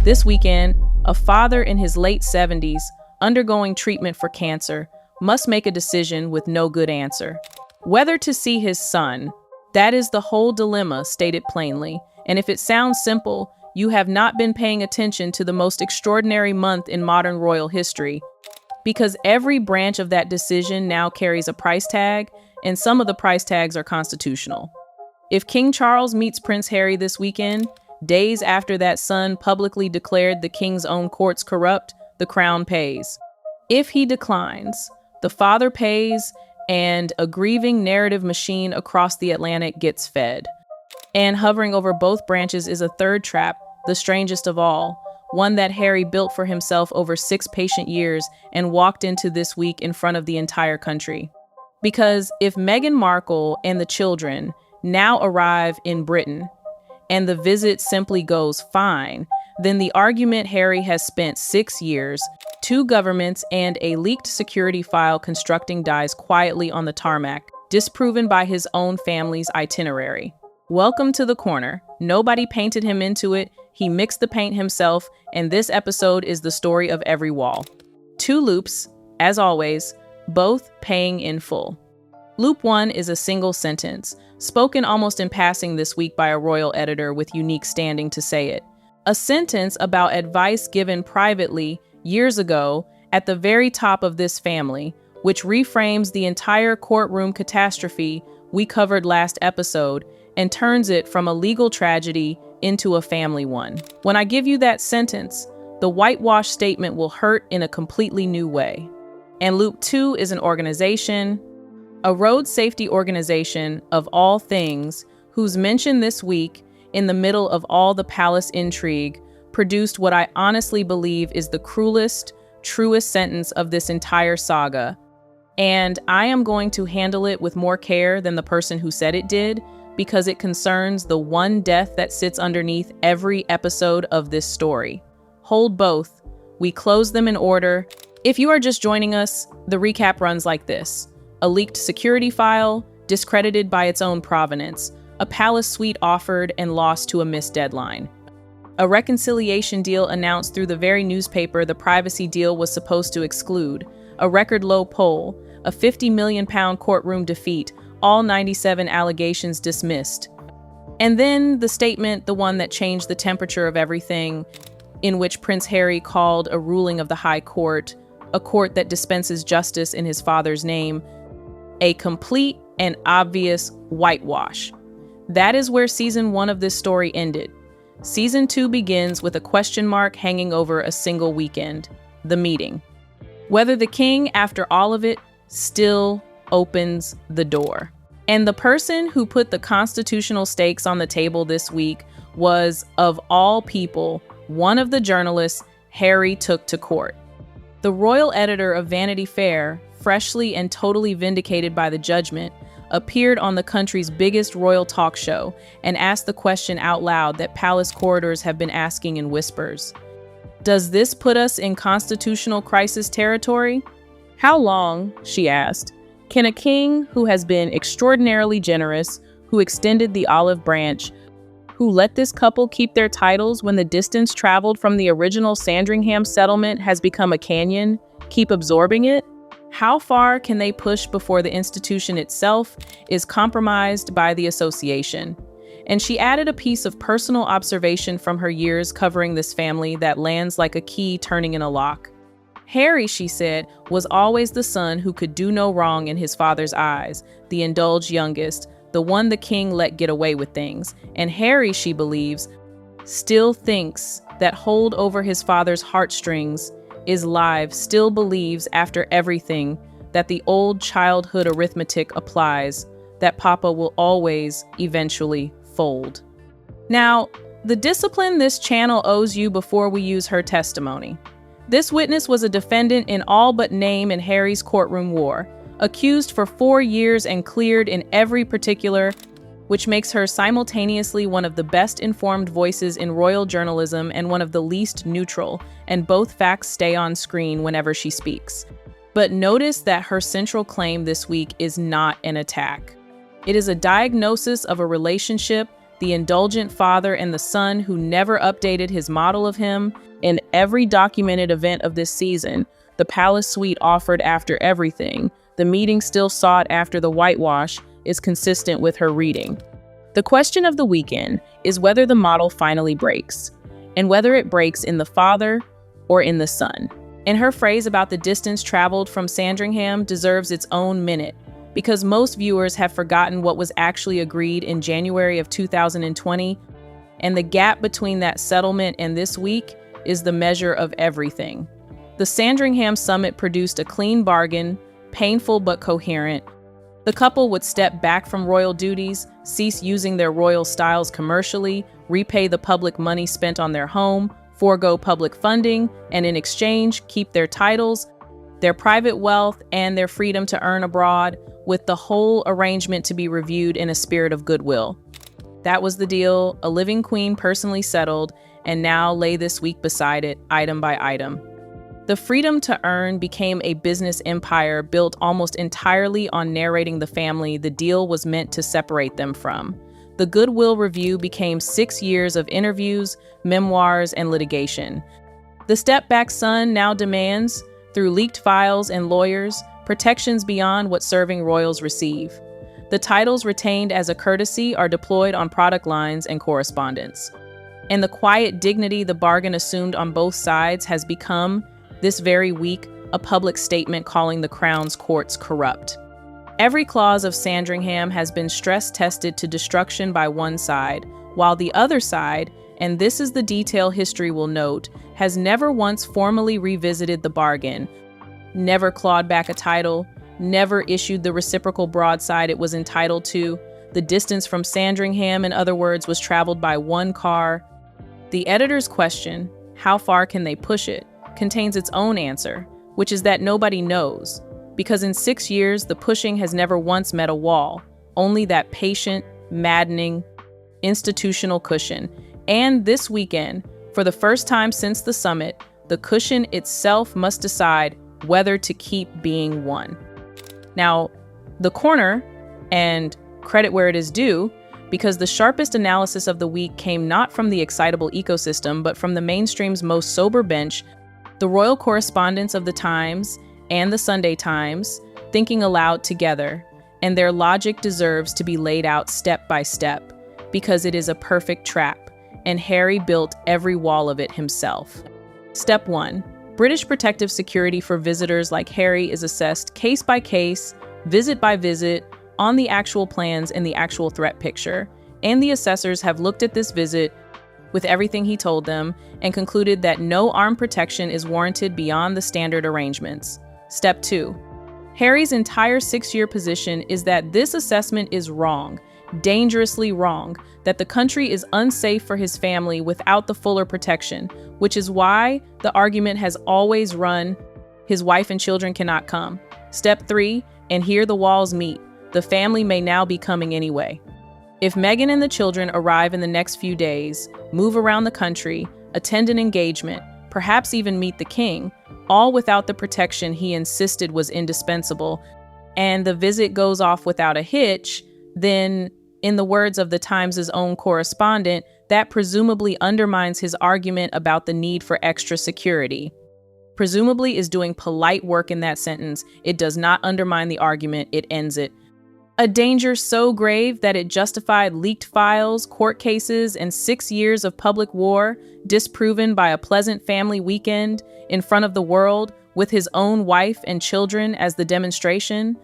This weekend, a father in his late 70s, undergoing treatment for cancer, must make a decision with no good answer. Whether to see his son, that is the whole dilemma stated plainly. And if it sounds simple, you have not been paying attention to the most extraordinary month in modern royal history. Because every branch of that decision now carries a price tag, and some of the price tags are constitutional. If King Charles meets Prince Harry this weekend, days after that son publicly declared the king's own courts corrupt, the crown pays. If he declines, the father pays, and a grieving narrative machine across the Atlantic gets fed. And hovering over both branches is a third trap, the strangest of all, one that Harry built for himself over 6 patient years and walked into this week in front of the entire country. Because if Meghan Markle and the children now arrive in Britain, and the visit simply goes fine, then the argument Harry has spent 6 years, 2 governments, and a leaked security file constructing dies quietly on the tarmac, disproven by his own family's itinerary. Welcome to the corner. Nobody painted him into it. He mixed the paint himself, and this episode is the story of every wall. 2 loops, as always, both paying in full. Loop 1 is a single sentence, spoken almost in passing this week by a royal editor with unique standing to say it. A sentence about advice given privately years ago at the very top of this family, which reframes the entire courtroom catastrophe we covered last episode and turns it from a legal tragedy into a family one. When I give you that sentence, the whitewash statement will hurt in a completely new way. And Loop 2 is an organization, a road safety organization of all things, whose mention this week, in the middle of all the palace intrigue, produced what I honestly believe is the cruelest, truest sentence of this entire saga. And I am going to handle it with more care than the person who said it did, because it concerns the one death that sits underneath every episode of this story. Hold both. We close them in order. If you are just joining us, the recap runs like this. A leaked security file, discredited by its own provenance. A palace suite offered and lost to a missed deadline. A reconciliation deal announced through the very newspaper the privacy deal was supposed to exclude. A record low poll. A £50 million courtroom defeat. All 97 allegations dismissed. And then the statement, the one that changed the temperature of everything, in which Prince Harry called a ruling of the High Court, a court that dispenses justice in his father's name, a complete and obvious whitewash. That is where season 1 of this story ended. Season 2 begins with a question mark hanging over a single weekend, the meeting. Whether the king, after all of it, still opens the door. And the person who put the constitutional stakes on the table this week was, of all people, one of the journalists Harry took to court. The royal editor of Vanity Fair, freshly and totally vindicated by the judgment, appeared on the country's biggest royal talk show and asked the question out loud that palace corridors have been asking in whispers. Does this put us in constitutional crisis territory? How long, she asked, can a king who has been extraordinarily generous, who extended the olive branch, who let this couple keep their titles when the distance traveled from the original Sandringham settlement has become a canyon, keep absorbing it? How far can they push before the institution itself is compromised by the association? And she added a piece of personal observation from her years covering this family that lands like a key turning in a lock. Harry, she said, was always the son who could do no wrong in his father's eyes, the indulged youngest, the one the king let get away with things. And Harry, she believes, still thinks that hold over his father's heartstrings is live, still believes after everything that the old childhood arithmetic applies, that Papa will always eventually fold. Now, the discipline this channel owes you before we use her testimony. This witness was a defendant in all but name in Harry's courtroom war, accused for 4 years and cleared in every particular, which makes her simultaneously one of the best informed voices in royal journalism and one of the least neutral, and both facts stay on screen whenever she speaks. But notice that her central claim this week is not an attack. It is a diagnosis of a relationship, the indulgent father and the son who never updated his model of him. In every documented event of this season, the palace suite offered after everything, the meeting still sought after the whitewash, is consistent with her reading. The question of the weekend is whether the model finally breaks, and whether it breaks in the father or in the son. And her phrase about the distance traveled from Sandringham deserves its own minute, because most viewers have forgotten what was actually agreed in January of 2020, and the gap between that settlement and this week is the measure of everything. The Sandringham summit produced a clean bargain, painful but coherent. The couple would step back from royal duties, cease using their royal styles commercially, repay the public money spent on their home, forego public funding, and in exchange, keep their titles, their private wealth, and their freedom to earn abroad, with the whole arrangement to be reviewed in a spirit of goodwill. That was the deal, a living queen personally settled, and now lay this week beside it, item by item. The freedom to earn became a business empire built almost entirely on narrating the family the deal was meant to separate them from. The Goodwill Review became 6 years of interviews, memoirs, and litigation. The step-back son now demands, through leaked files and lawyers, protections beyond what serving royals receive. The titles retained as a courtesy are deployed on product lines and correspondence. And the quiet dignity the bargain assumed on both sides has become, this very week, a public statement calling the Crown's courts corrupt. Every clause of Sandringham has been stress-tested to destruction by one side, while the other side, and this is the detail history will note, has never once formally revisited the bargain, never clawed back a title, never issued the reciprocal broadside it was entitled to. The distance from Sandringham, in other words, was traveled by one car. The editor's question, how far can they push it, contains its own answer, which is that nobody knows, because in 6 years, the pushing has never once met a wall, only that patient, maddening, institutional cushion. And this weekend, for the first time since the summit, the cushion itself must decide whether to keep being one. Now, the corner, and credit where it is due, because the sharpest analysis of the week came not from the excitable ecosystem, but from the mainstream's most sober bench, the royal correspondents of the Times and the Sunday Times, thinking aloud together, and their logic deserves to be laid out step by step, because it is a perfect trap, and Harry built every wall of it himself. Step 1. British protective security for visitors like Harry is assessed case by case, visit by visit, on the actual plans and the actual threat picture, and the assessors have looked at this visit with everything he told them and concluded that no armed protection is warranted beyond the standard arrangements. Step 2. Harry's entire 6-year position is that this assessment is wrong, dangerously wrong, that the country is unsafe for his family without the fuller protection, which is why the argument has always run, his wife and children cannot come. Step 3, and here the walls meet. The family may now be coming anyway. If Meghan and the children arrive in the next few days, move around the country, attend an engagement, perhaps even meet the king, all without the protection he insisted was indispensable, and the visit goes off without a hitch, then, in the words of the Times' own correspondent, that presumably undermines his argument about the need for extra security. Presumably is doing polite work in that sentence. It does not undermine the argument, it ends it. A danger so grave that it justified leaked files, court cases, and 6 years of public war, disproven by a pleasant family weekend in front of the world with his own wife and children as the demonstration.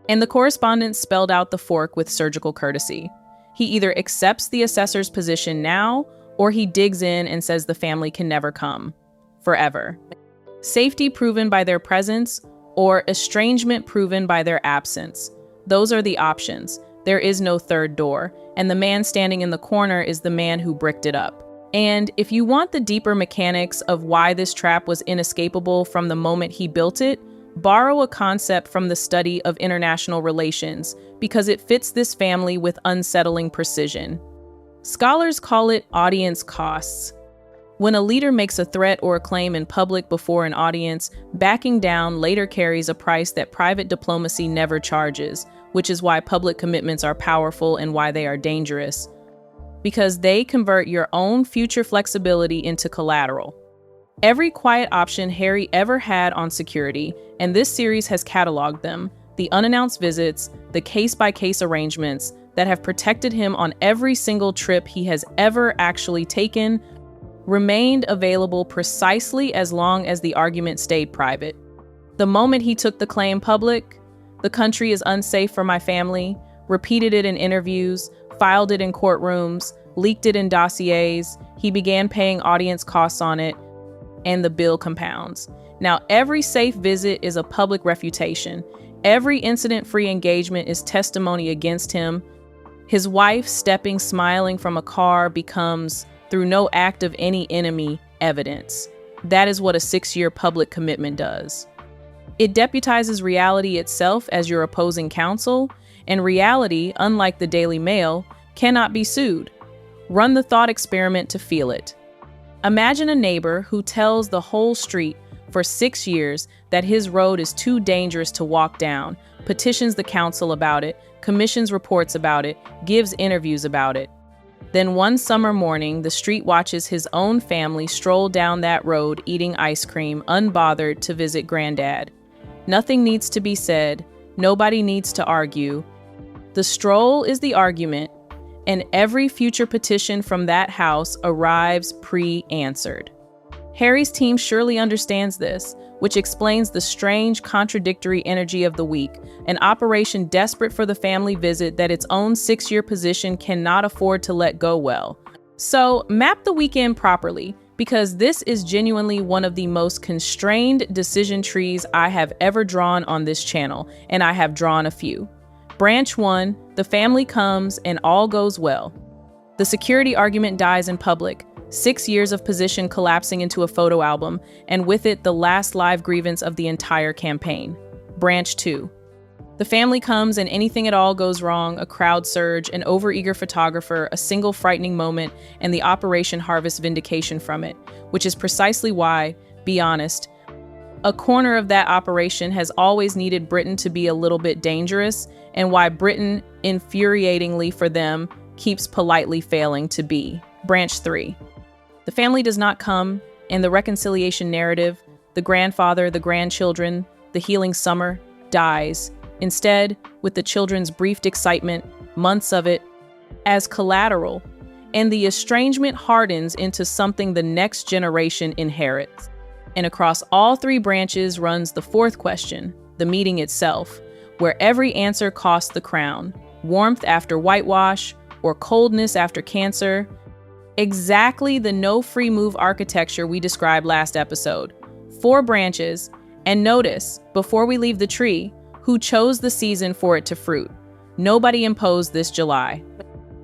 And the correspondent spelled out the fork with surgical courtesy. He either accepts the assessor's position now, or he digs in and says the family can never come. Forever. Safety proven by their presence, or estrangement proven by their absence. Those are the options. There is no third door, and the man standing in the corner is the man who bricked it up. And if you want the deeper mechanics of why this trap was inescapable from the moment he built it, borrow a concept from the study of international relations, because it fits this family with unsettling precision. Scholars call it audience costs. When a leader makes a threat or a claim in public before an audience, backing down later carries a price that private diplomacy never charges, which is why public commitments are powerful and why they are dangerous. because they convert your own future flexibility into collateral. Every quiet option Harry ever had on security, and this series has cataloged them, the unannounced visits, the case-by-case arrangements that have protected him on every single trip he has ever actually taken, remained available precisely as long as the argument stayed private. The moment he took the claim public, "The country is unsafe for my family," repeated it in interviews, filed it in courtrooms, leaked it in dossiers, he began paying audience costs on it, and the bill compounds. Now, every safe visit is a public refutation. Every incident-free engagement is testimony against him. His wife stepping smiling from a car becomes, through no act of any enemy, evidence. That is what a 6-year public commitment does. It deputizes reality itself as your opposing counsel, and reality, unlike the Daily Mail, cannot be sued. Run the thought experiment to feel it. Imagine a neighbor who tells the whole street for 6 years that his road is too dangerous to walk down, petitions the council about it, commissions reports about it, gives interviews about it. Then one summer morning, the street watches his own family stroll down that road eating ice cream, unbothered to visit Granddad. Nothing needs to be said. Nobody needs to argue. The stroll is the argument, and every future petition from that house arrives pre-answered. Harry's team surely understands this, which explains the strange, contradictory energy of the week, an operation desperate for the family visit that its own 6-year position cannot afford to let go well. So, map the weekend properly, because this is genuinely one of the most constrained decision trees I have ever drawn on this channel, and I have drawn a few. Branch 1, the family comes and all goes well. The security argument dies in public, 6 years of position collapsing into a photo album, and with it the last live grievance of the entire campaign. Branch 2. The family comes and anything at all goes wrong, a crowd surge, an overeager photographer, a single frightening moment, and the operation harvests vindication from it, which is precisely why, be honest, a corner of that operation has always needed Britain to be a little bit dangerous, and why Britain, infuriatingly for them, keeps politely failing to be. Branch 3. The family does not come, and the reconciliation narrative, the grandfather, the grandchildren, the healing summer, dies. Instead, with the children's briefed excitement, months of it, as collateral, and the estrangement hardens into something the next generation inherits. And across all 3 branches runs the 4th question, the meeting itself, where every answer costs the crown, warmth after whitewash, or coldness after cancer. Exactly the no free move architecture we described last episode. 4 branches, and notice, before we leave the tree, who chose the season for it to fruit. Nobody imposed this July.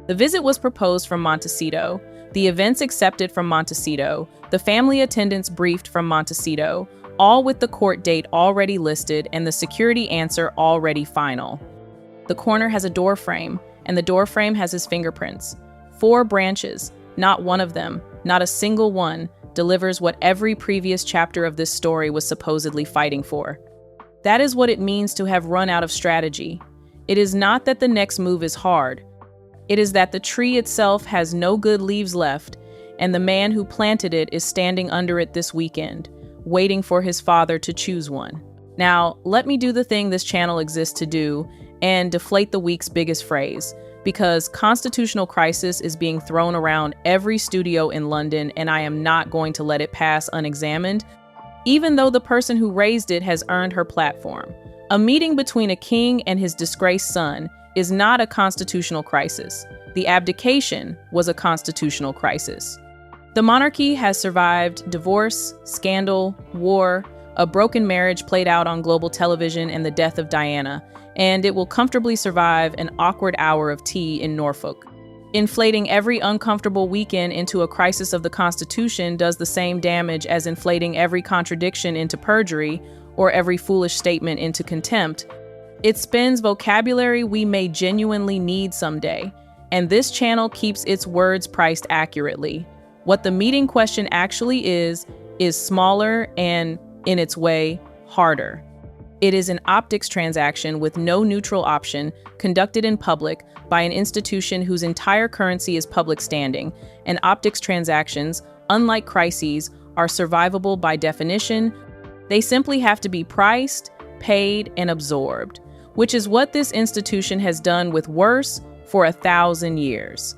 The visit was proposed from Montecito, the events accepted from Montecito, the family attendance briefed from Montecito, all with the court date already listed and the security answer already final. The corner has a door frame, and the door frame has his fingerprints. 4 branches, not one of them, not a single one, delivers what every previous chapter of this story was supposedly fighting for. That is what it means to have run out of strategy. It is not that the next move is hard. It is that the tree itself has no good leaves left, and the man who planted it is standing under it this weekend, waiting for his father to choose one. Now, let me do the thing this channel exists to do and deflate the week's biggest phrase, because constitutional crisis is being thrown around every studio in London, and I am not going to let it pass unexamined, even though the person who raised it has earned her platform. A meeting between a king and his disgraced son is not a constitutional crisis. The abdication was a constitutional crisis. The monarchy has survived divorce, scandal, war, a broken marriage played out on global television, and the death of Diana, and it will comfortably survive an awkward hour of tea in Norfolk. Inflating every uncomfortable weekend into a crisis of the Constitution does the same damage as inflating every contradiction into perjury or every foolish statement into contempt. It spins vocabulary we may genuinely need someday, and this channel keeps its words priced accurately. What the meeting question actually is smaller and, in its way, harder. It is an optics transaction with no neutral option, conducted in public by an institution whose entire currency is public standing, and optics transactions, unlike crises, are survivable by definition. They simply have to be priced, paid, and absorbed, which is what this institution has done with worse for 1,000 years.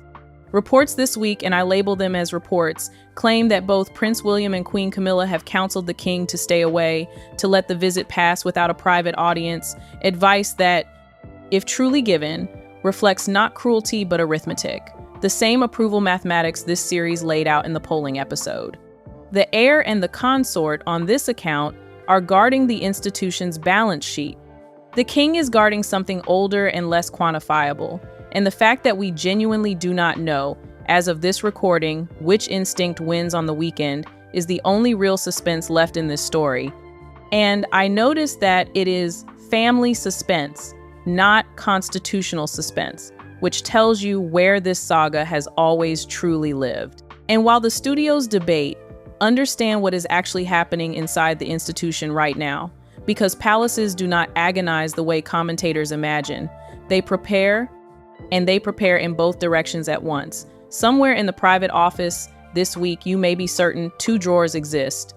Reports this week, and I label them as reports, claim that both Prince William and Queen Camilla have counseled the king to stay away, to let the visit pass without a private audience, advice that, if truly given, reflects not cruelty but arithmetic, the same approval mathematics this series laid out in the polling episode. The heir and the consort on this account are guarding the institution's balance sheet. The king is guarding something older and less quantifiable, and the fact that we genuinely do not know, as of this recording, which instinct wins on the weekend is the only real suspense left in this story. And I noticed that it is family suspense, not constitutional suspense, which tells you where this saga has always truly lived. And while the studios debate, understand what is actually happening inside the institution right now, because palaces do not agonize the way commentators imagine. They prepare, and they prepare in both directions at once. Somewhere in the private office this week, you may be certain 2 drawers exist.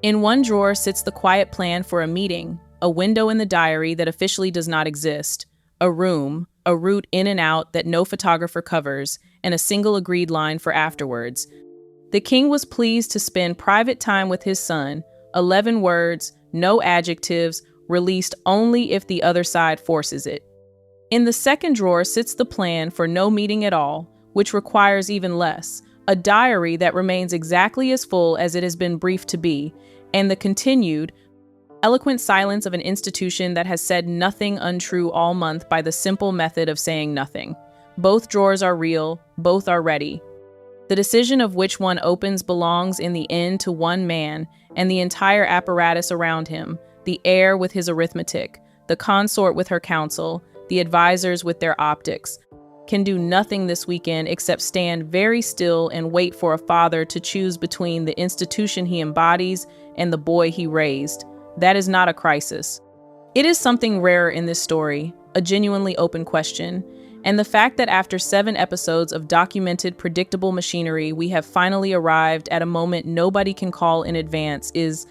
In one drawer sits the quiet plan for a meeting, a window in the diary that officially does not exist, a room, a route in and out that no photographer covers, and a single agreed line for afterwards. The king was pleased to spend private time with his son, 11 words, no adjectives, released only if the other side forces it. In the second drawer sits the plan for no meeting at all, which requires even less, a diary that remains exactly as full as it has been briefed to be, and the continued, eloquent silence of an institution that has said nothing untrue all month by the simple method of saying nothing. Both drawers are real, both are ready. The decision of which one opens belongs in the end to one man and the entire apparatus around him, the heir with his arithmetic, the consort with her counsel, the advisors with their optics, can do nothing this weekend except stand very still and wait for a father to choose between the institution he embodies and the boy he raised. That is not a crisis. It is something rarer in this story, a genuinely open question. And the fact that after 7 episodes of documented, predictable machinery, we have finally arrived at a moment nobody can call in advance is,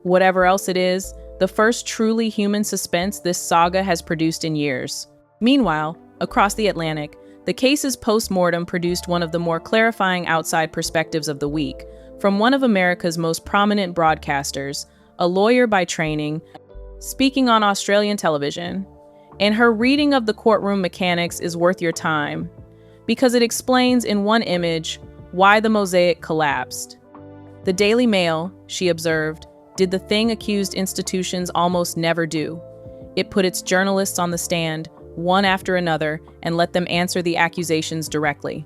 whatever else it is, the first truly human suspense this saga has produced in years. Meanwhile, across the Atlantic, the case's post-mortem produced one of the more clarifying outside perspectives of the week, from one of America's most prominent broadcasters, a lawyer by training, speaking on Australian television. And her reading of the courtroom mechanics is worth your time, because it explains in one image why the mosaic collapsed. The Daily Mail, she observed, did the thing accused institutions almost never do. It put its journalists on the stand, one after another, and let them answer the accusations directly.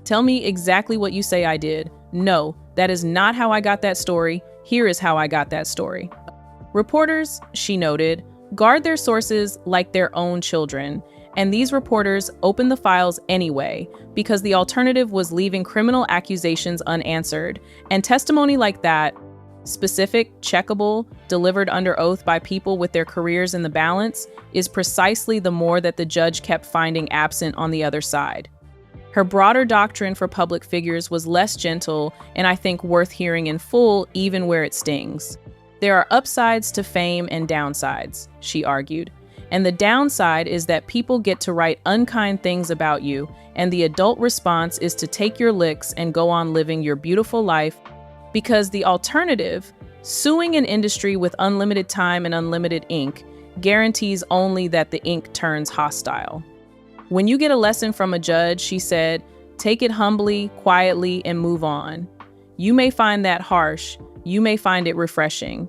Tell me exactly what you say I did. No, that is not how I got that story. Here is how I got that story. Reporters, she noted, guard their sources like their own children, and these reporters opened the files anyway because the alternative was leaving criminal accusations unanswered, and testimony like that, specific, checkable, delivered under oath by people with their careers in the balance, is precisely the more that the judge kept finding absent on the other side. Her broader doctrine for public figures was less gentle and I think worth hearing in full, even where it stings. There are upsides to fame and downsides, she argued. And the downside is that people get to write unkind things about you, and the adult response is to take your licks and go on living your beautiful life, because the alternative, suing an industry with unlimited time and unlimited ink, guarantees only that the ink turns hostile. When you get a lesson from a judge, she said, take it humbly, quietly, and move on. You may find that harsh. You may find it refreshing.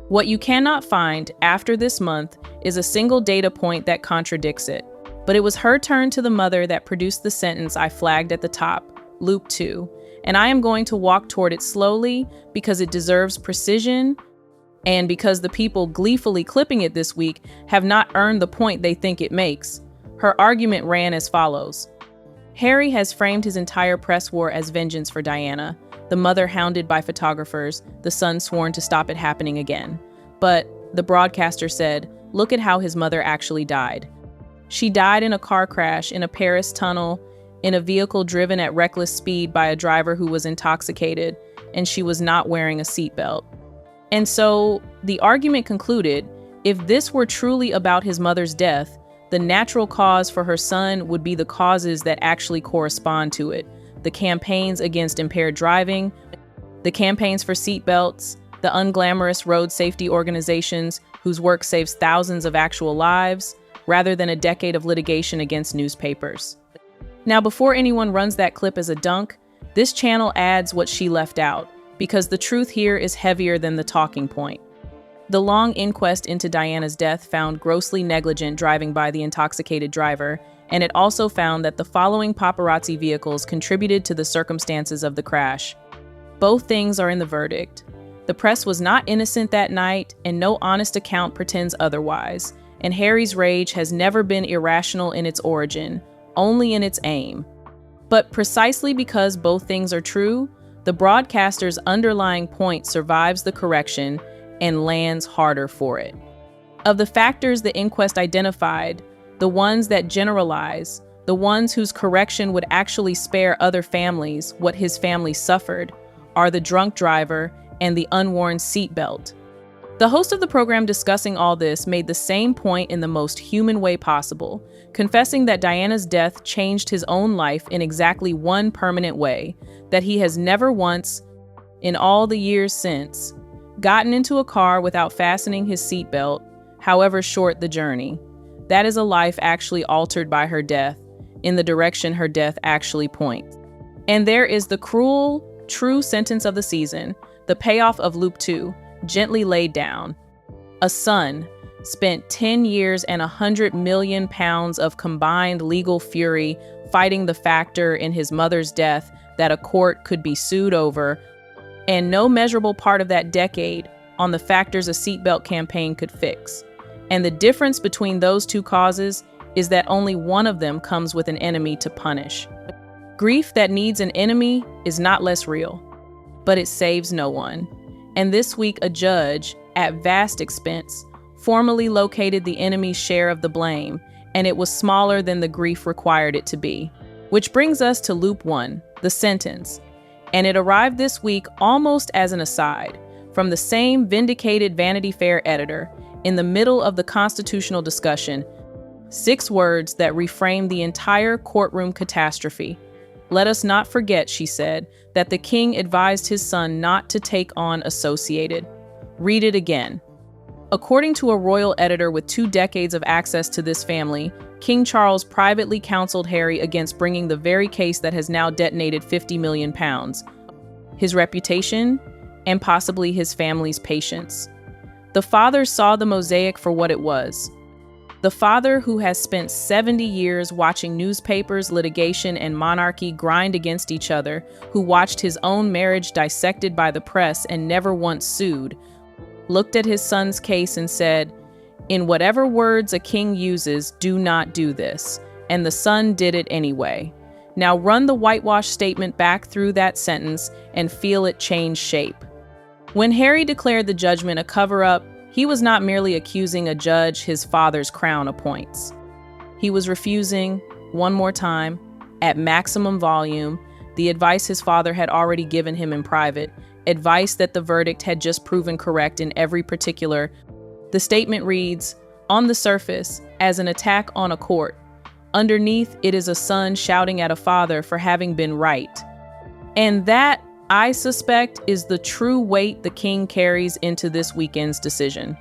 What you cannot find after this month is a single data point that contradicts it. But it was her turn to the mother that produced the sentence I flagged at the top, Loop 2, and I am going to walk toward it slowly because it deserves precision and because the people gleefully clipping it this week have not earned the point they think it makes. Her argument ran as follows. Harry has framed his entire press war as vengeance for Diana, the mother hounded by photographers, the son sworn to stop it happening again. But the broadcaster said, "Look at how his mother actually died. She died in a car crash in a Paris tunnel, in a vehicle driven at reckless speed by a driver who was intoxicated, and she was not wearing a seatbelt." And so the argument concluded, if this were truly about his mother's death, the natural cause for her son would be the causes that actually correspond to it: the campaigns against impaired driving, the campaigns for seatbelts, the unglamorous road safety organizations whose work saves thousands of actual lives, rather than a decade of litigation against newspapers. Now, before anyone runs that clip as a dunk, this channel adds what she left out, because the truth here is heavier than the talking point. The long inquest into Diana's death found grossly negligent driving by the intoxicated driver, and it also found that the following paparazzi vehicles contributed to the circumstances of the crash. Both things are in the verdict. The press was not innocent that night, and no honest account pretends otherwise. And Harry's rage has never been irrational in its origin, only in its aim. But precisely because both things are true, the broadcaster's underlying point survives the correction and lands harder for it. Of the factors the inquest identified, the ones that generalize, the ones whose correction would actually spare other families what his family suffered, are the drunk driver and the unworn seatbelt. The host of the program discussing all this made the same point in the most human way possible, confessing that Diana's death changed his own life in exactly one permanent way, that he has never once, in all the years since, gotten into a car without fastening his seatbelt, however short the journey. That is a life actually altered by her death, in the direction her death actually points. And there is the cruel, true sentence of the season, the payoff of Loop 2, gently laid down. A son spent 10 years and 100 million pounds of combined legal fury fighting the factor in his mother's death that a court could be sued over, and no measurable part of that decade on the factors a seatbelt campaign could fix. And the difference between those two causes is that only one of them comes with an enemy to punish. Grief that needs an enemy is not less real, but it saves no one. And this week, a judge, at vast expense, formally located the enemy's share of the blame, and it was smaller than the grief required it to be. Which brings us to Loop 1, the sentence. And it arrived this week almost as an aside, from the same vindicated Vanity Fair editor, in the middle of the constitutional discussion. 6 words that reframed the entire courtroom catastrophe. "Let us not forget," she said, "that the king advised his son not to take on associated." Read it again. According to a royal editor with 2 decades of access to this family, King Charles privately counseled Harry against bringing the very case that has now detonated 50 million pounds. His reputation, and possibly his family's patience. The father saw the mosaic for what it was. The father who has spent 70 years watching newspapers, litigation, and monarchy grind against each other, who watched his own marriage dissected by the press and never once sued, looked at his son's case and said, "In whatever words a king uses, do not do this." And the son did it anyway. Now run the whitewash statement back through that sentence and feel it change shape. When Harry declared the judgment a cover-up, he was not merely accusing a judge his father's crown appoints. He was refusing, one more time, at maximum volume, the advice his father had already given him in private, advice that the verdict had just proven correct in every particular. The statement reads, on the surface, as an attack on a court. Underneath, it is a son shouting at a father for having been right. And that, I suspect, is the true weight the king carries into this weekend's decision.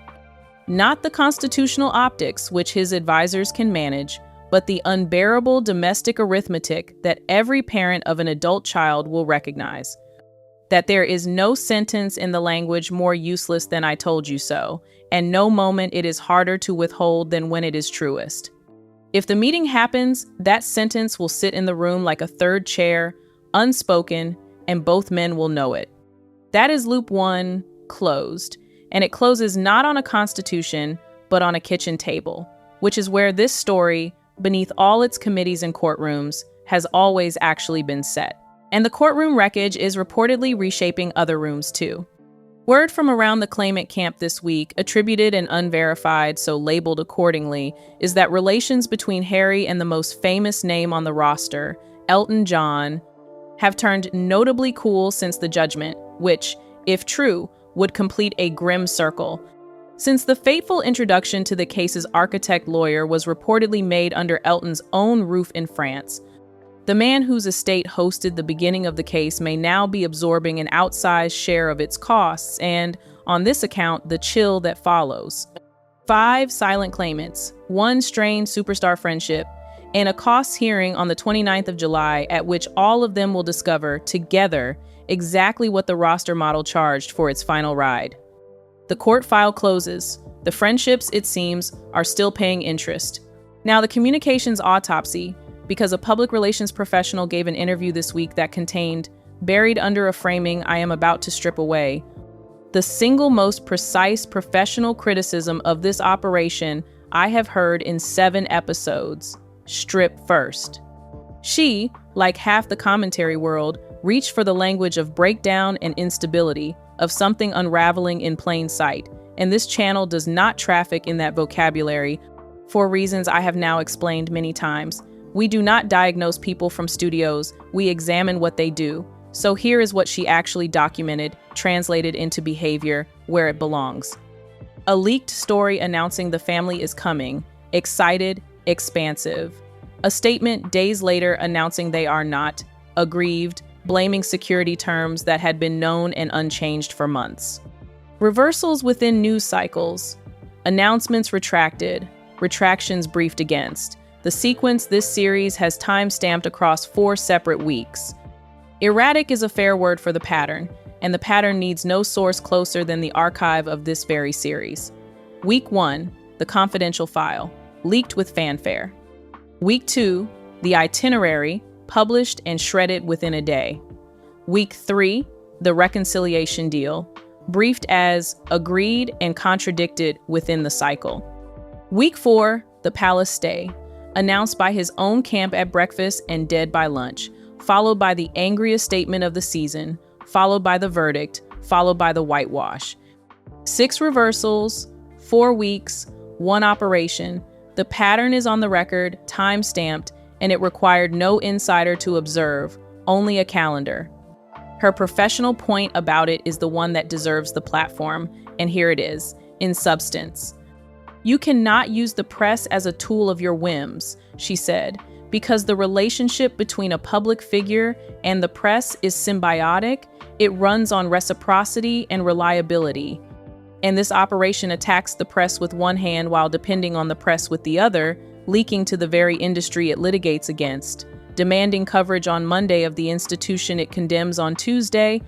Not the constitutional optics, which his advisors can manage, but the unbearable domestic arithmetic that every parent of an adult child will recognize. That there is no sentence in the language more useless than "I told you so," and no moment it is harder to withhold than when it is truest. If the meeting happens, that sentence will sit in the room like a third chair, unspoken, and both men will know it. That is Loop 1 closed, and it closes not on a constitution, but on a kitchen table, which is where this story, beneath all its committees and courtrooms, has always actually been set. And the courtroom wreckage is reportedly reshaping other rooms too. Word from around the claimant camp this week, attributed and unverified, so labeled accordingly, is that relations between Harry and the most famous name on the roster, Elton John, have turned notably cool since the judgment, which, if true, would complete a grim circle. Since the fateful introduction to the case's architect-lawyer was reportedly made under Elton's own roof in France, the man whose estate hosted the beginning of the case may now be absorbing an outsized share of its costs and, on this account, the chill that follows. 5 silent claimants, 1 strained superstar friendship, and a costs hearing on the 29th of July at which all of them will discover, together, exactly what the roster model charged for its final ride. The court file closes. The friendships, it seems, are still paying interest. Now, the communications autopsy, because a public relations professional gave an interview this week that contained, buried under a framing I am about to strip away, the single most precise professional criticism of this operation I have heard in 7 episodes. Strip first. She, like half the commentary world, reached for the language of breakdown and instability, of something unraveling in plain sight, and this channel does not traffic in that vocabulary for reasons I have now explained many times. We do not diagnose people from studios, we examine what they do. So here is what she actually documented, translated into behavior where it belongs. A leaked story announcing the family is coming, excited, expansive. A statement days later announcing they are not, aggrieved, blaming security terms that had been known and unchanged for months. Reversals within news cycles. Announcements retracted, retractions briefed against. The sequence this series has time-stamped across 4 separate weeks. Erratic is a fair word for the pattern, and the pattern needs no source closer than the archive of this very series. Week 1, the confidential file, leaked with fanfare. Week 2, the itinerary, published and shredded within a day. Week 3, the reconciliation deal, briefed as agreed and contradicted within the cycle. Week 4, the palace stay, announced by his own camp at breakfast and dead by lunch, followed by the angriest statement of the season, followed by the verdict, followed by the whitewash. 6 reversals, 4 weeks, 1 operation. The pattern is on the record, time-stamped, and it required no insider to observe, only a calendar. Her professional point about it is the one that deserves the platform, and here it is, in substance. You cannot use the press as a tool of your whims, she said, because the relationship between a public figure and the press is symbiotic. It runs on reciprocity and reliability. And this operation attacks the press with one hand while depending on the press with the other, leaking to the very industry it litigates against, demanding coverage on Monday of the institution it condemns on Tuesday.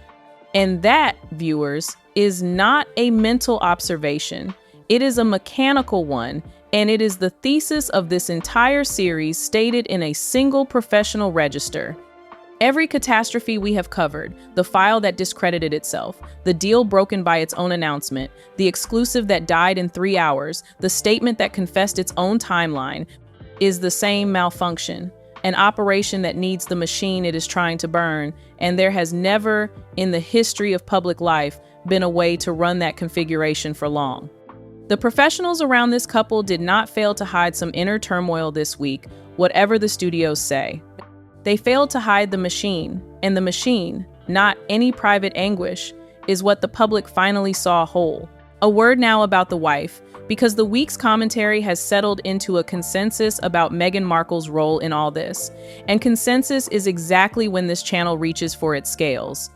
And that, viewers, is not a mental observation. It is a mechanical one, and it is the thesis of this entire series stated in a single professional register. Every catastrophe we have covered, the file that discredited itself, the deal broken by its own announcement, the exclusive that died in 3 hours, the statement that confessed its own timeline, is the same malfunction, an operation that needs the machine it is trying to burn, and there has never, in the history of public life, been a way to run that configuration for long. The professionals around this couple did not fail to hide some inner turmoil this week, whatever the studios say. They failed to hide the machine, and the machine, not any private anguish, is what the public finally saw whole. A word now about the wife, because the week's commentary has settled into a consensus about Meghan Markle's role in all this, and consensus is exactly when this channel reaches for its scales.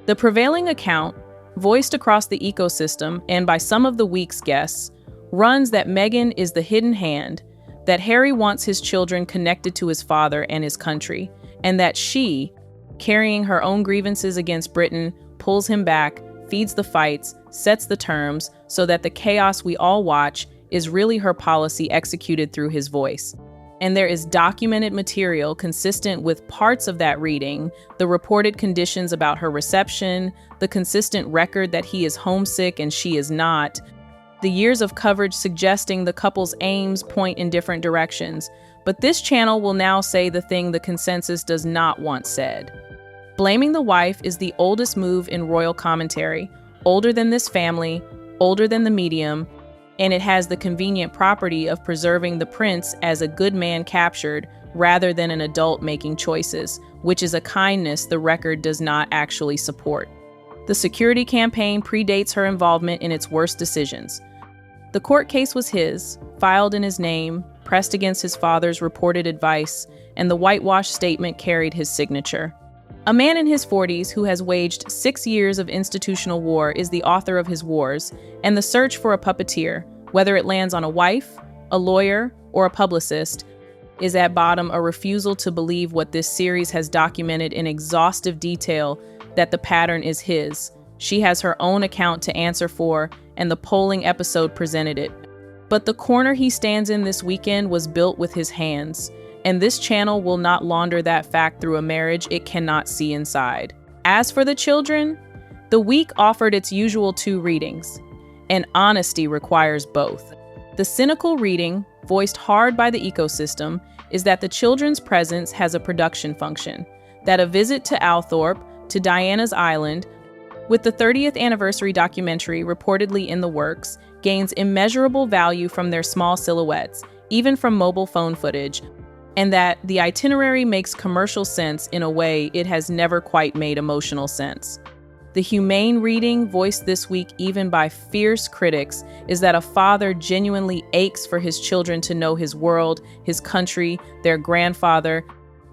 The prevailing account, voiced across the ecosystem and by some of the week's guests, runs that Meghan is the hidden hand, that Harry wants his children connected to his father and his country, and that she, carrying her own grievances against Britain, pulls him back, feeds the fights, sets the terms, so that the chaos we all watch is really her policy executed through his voice. And there is documented material consistent with parts of that reading, the reported conditions about her reception, the consistent record that he is homesick and she is not, the years of coverage suggesting the couple's aims point in different directions. But this channel will now say the thing the consensus does not want said. Blaming the wife is the oldest move in royal commentary, older than this family, older than the medium, and it has the convenient property of preserving the prince as a good man captured rather than an adult making choices, which is a kindness the record does not actually support. The security campaign predates her involvement in its worst decisions. The court case was his, filed in his name, pressed against his father's reported advice, and the whitewash statement carried his signature. A man in his 40s who has waged 6 years of institutional war is the author of his wars, and the search for a puppeteer, whether it lands on a wife, a lawyer, or a publicist, is at bottom a refusal to believe what this series has documented in exhaustive detail, that the pattern is his. She has her own account to answer for, and the polling episode presented it. But the corner he stands in this weekend was built with his hands, and this channel will not launder that fact through a marriage it cannot see inside. As for the children, the week offered its usual 2 readings, and honesty requires both. The cynical reading, voiced hard by the ecosystem, is that the children's presence has a production function, that a visit to Althorpe, to Diana's Island, with the 30th anniversary documentary reportedly in the works, gains immeasurable value from their small silhouettes, even from mobile phone footage, and that the itinerary makes commercial sense in a way it has never quite made emotional sense. The humane reading, voiced this week even by fierce critics, is that a father genuinely aches for his children to know his world, his country, their grandfather,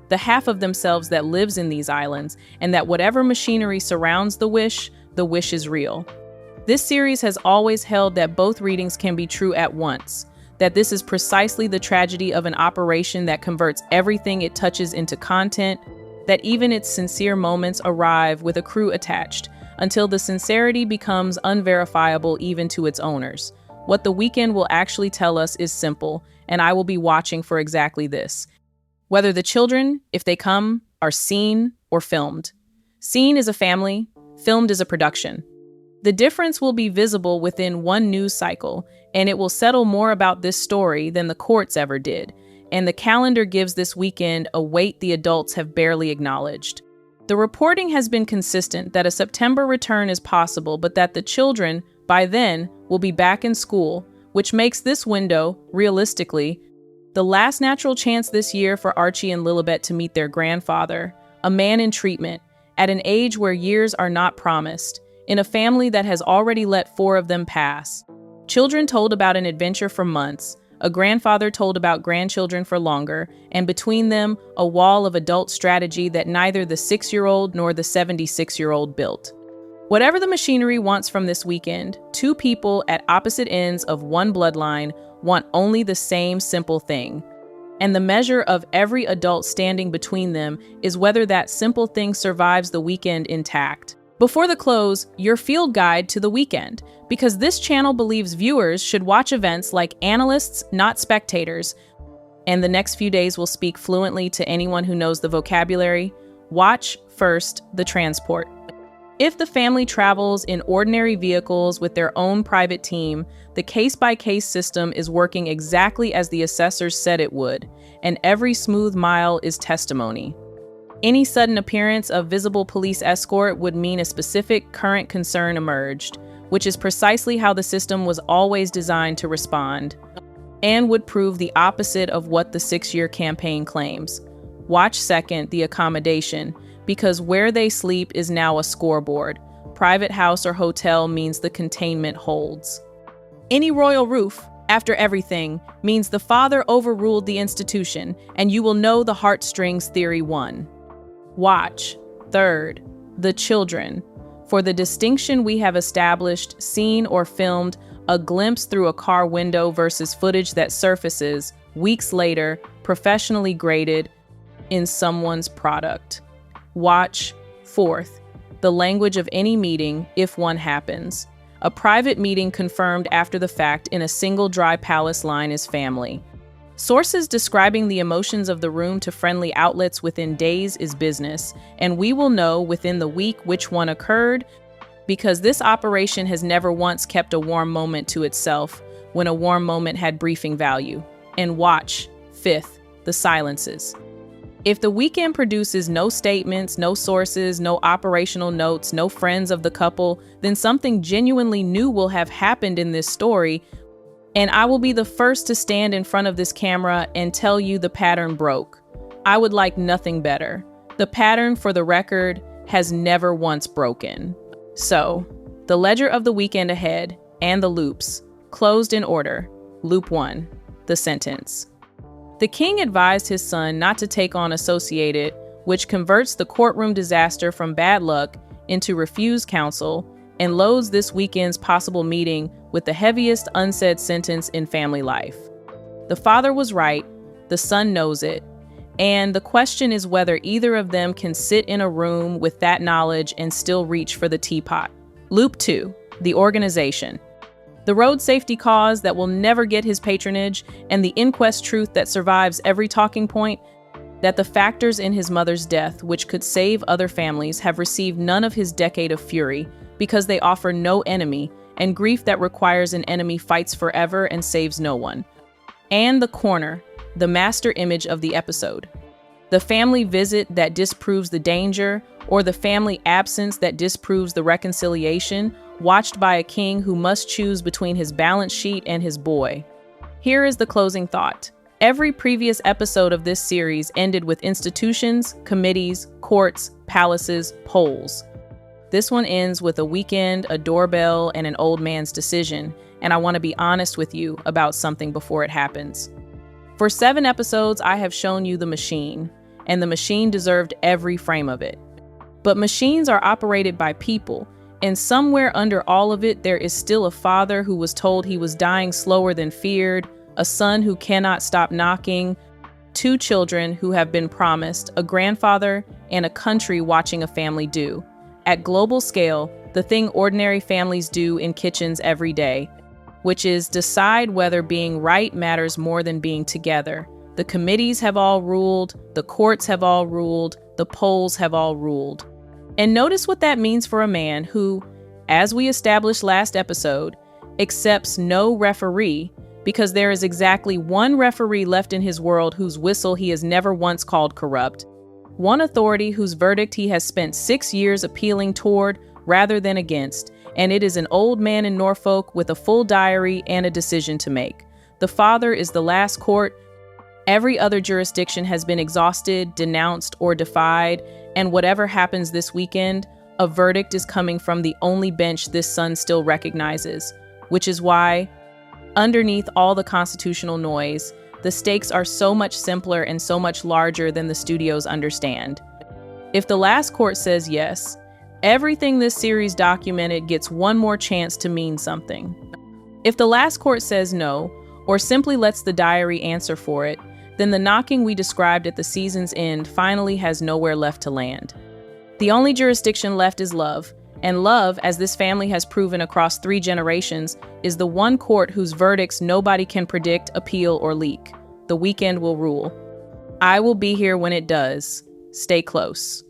the half of themselves that lives in these islands, and that whatever machinery surrounds the wish is real. This series has always held that both readings can be true at once, that this is precisely the tragedy of an operation that converts everything it touches into content, that even its sincere moments arrive with a crew attached, until the sincerity becomes unverifiable even to its owners. What the weekend will actually tell us is simple, and I will be watching for exactly this. Whether the children, if they come, are seen or filmed. Seen is a family, filmed is a production. The difference will be visible within one news cycle, and it will settle more about this story than the courts ever did. And the calendar gives this weekend a weight the adults have barely acknowledged. The reporting has been consistent that a September return is possible, but that the children, by then, will be back in school, which makes this window, realistically, the last natural chance this year for Archie and Lilibet to meet their grandfather, a man in treatment, at an age where years are not promised, in a family that has already let 4 of them pass. Children told about an adventure for months, a grandfather told about grandchildren for longer, and between them, a wall of adult strategy that neither the 6-year-old nor the 76-year-old built. Whatever the machinery wants from this weekend, 2 people at opposite ends of one bloodline want only the same simple thing. And the measure of every adult standing between them is whether that simple thing survives the weekend intact. Before the close, your field guide to the weekend, because this channel believes viewers should watch events like analysts, not spectators, and the next few days will speak fluently to anyone who knows the vocabulary. Watch, first, the transport. If the family travels in ordinary vehicles with their own private team, the case-by-case system is working exactly as the assessors said it would, and every smooth mile is testimony. Any sudden appearance of visible police escort would mean a specific current concern emerged, which is precisely how the system was always designed to respond, and would prove the opposite of what the 6-year campaign claims. Watch second, the accommodation, because where they sleep is now a scoreboard. Private house or hotel means the containment holds. Any royal roof, after everything, means the father overruled the institution, and you will know the heartstrings theory won. Watch, third, the children. For the distinction we have established, seen or filmed, a glimpse through a car window versus footage that surfaces, weeks later, professionally graded, in someone's product. Watch, fourth, the language of any meeting, if one happens. A private meeting confirmed after the fact in a single dry palace line is family. Sources describing the emotions of the room to friendly outlets within days is business, and we will know within the week which one occurred, because this operation has never once kept a warm moment to itself when a warm moment had briefing value. And watch, fifth, the silences. If the weekend produces no statements, no sources, no operational notes, no friends of the couple, then something genuinely new will have happened in this story, and I will be the first to stand in front of this camera and tell you the pattern broke. I would like nothing better. The pattern, for the record, has never once broken. So, the ledger of the weekend ahead and the loops, closed in order. Loop 1, the sentence. The king advised his son not to take on associated, which converts the courtroom disaster from bad luck into refused counsel and loads this weekend's possible meeting with the heaviest unsaid sentence in family life. The father was right, the son knows it, and the question is whether either of them can sit in a room with that knowledge and still reach for the teapot. Loop 2, the organization. The road safety cause that will never get his patronage, and the inquest truth that survives every talking point, that the factors in his mother's death which could save other families have received none of his decade of fury because they offer no enemy, and grief that requires an enemy fights forever and saves no one. And the corner, the master image of the episode. The family visit that disproves the danger, or the family absence that disproves the reconciliation, watched by a king who must choose between his balance sheet and his boy. Here is the closing thought. Every previous episode of this series ended with institutions, committees, courts, palaces, polls. This one ends with a weekend, a doorbell, and an old man's decision, and I want to be honest with you about something before it happens. For 7 episodes, I have shown you the machine, and the machine deserved every frame of it. But machines are operated by people, and somewhere under all of it, there is still a father who was told he was dying slower than feared, a son who cannot stop knocking, 2 children who have been promised, a grandfather, and a country watching a family do. At global scale, the thing ordinary families do in kitchens every day, which is decide whether being right matters more than being together. The committees have all ruled, the courts have all ruled, the polls have all ruled. And notice what that means for a man who, as we established last episode, accepts no referee, because there is exactly one referee left in his world whose whistle he has never once called corrupt. One authority whose verdict he has spent 6 years appealing toward rather than against, and it is an old man in Norfolk with a full diary and a decision to make. The father is the last court. Every other jurisdiction has been exhausted, denounced, or defied, and whatever happens this weekend, a verdict is coming from the only bench this son still recognizes, which is why, underneath all the constitutional noise, the stakes are so much simpler and so much larger than the studios understand. If the last court says yes, everything this series documented gets one more chance to mean something. If the last court says no, or simply lets the diary answer for it, then the knocking we described at the season's end finally has nowhere left to land. The only jurisdiction left is love, and love, as this family has proven across 3 generations, is the one court whose verdicts nobody can predict, appeal, or leak. The weekend will rule. I will be here when it does. Stay close.